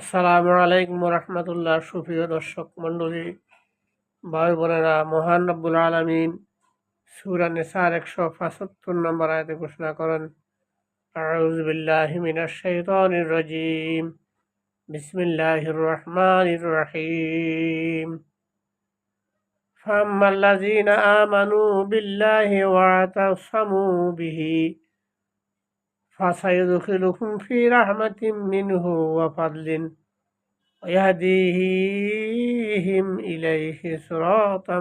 আসসালামু আলাইকুম রহমতুল্লাহ। সুপ্রিয় দর্শক মণ্ডলী, ভাই বোনেরা, মহান রব্বুল আলামিন সূরা নিসার 175 নম্বর আয়াতে ঘোষণা করেন, আউযু বিল্লাহি মিনাশ শাইতানির রাজীম, বিসমিল্লাহির রহমানির রহিম। ফাম্মাল্লাযীনা আমানু বিল্লাহি ওয়া তাসামু বিহি ফাসায়ুদখিলুহুম ফি রাহমাতিম মিনহু ওয়া ফাদলিন ويهديهم إليه صراطا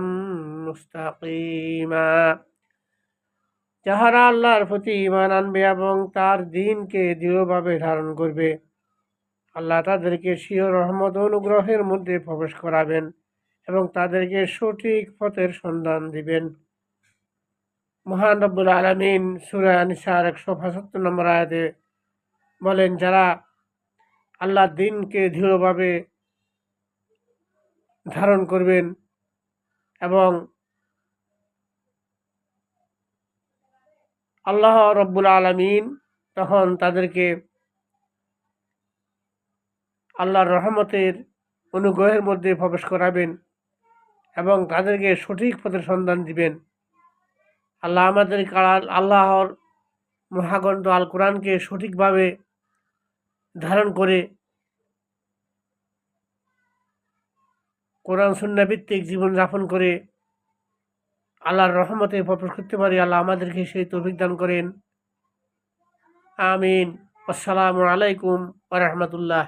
মুস্তাকিমা। যাহারা আল্লাহর প্রতি ঈমান আনবে এবং তার দ্বীনকে দৃঢ়ভাবে ধারণ করবে, আল্লাহ তাদেরকে স্বীয় রহমত ও অনুগ্রহের মধ্যে প্রবেশ করাবেন এবং তাদেরকে সঠিক পথের সন্ধান দিবেন। মহান রব্বুল আলামিন সূরা নিসার 175 নম্বর আয়াতে বলেন, যারা আল্লাহর দ্বীনকে দৃঢ়ভাবে ধারণ করবেন এবং আল্লাহ রব্বুল আলামিন তখন তাদেরকে আল্লাহর রহমতের অনুগ্রহের মধ্যে প্রবেশ করাবেন এবং তাদেরকে সঠিক পথের সন্ধান দিবেন। আল্লাহ আমাদের আল্লাহর মহাগ্রন্থ আল কোরআনকে সঠিকভাবে ধারণ করে কোরআন সুন্নাহ ভিত্তিক জীবনযাপন করে আল্লাহর রহমতে প্রবেশ করতে পারি। আল্লাহ আমাদেরকে সেই তৌফিক দান করেন। আমিন। আসসালামু আলাইকুম ওয়া রাহমাতুল্লাহ।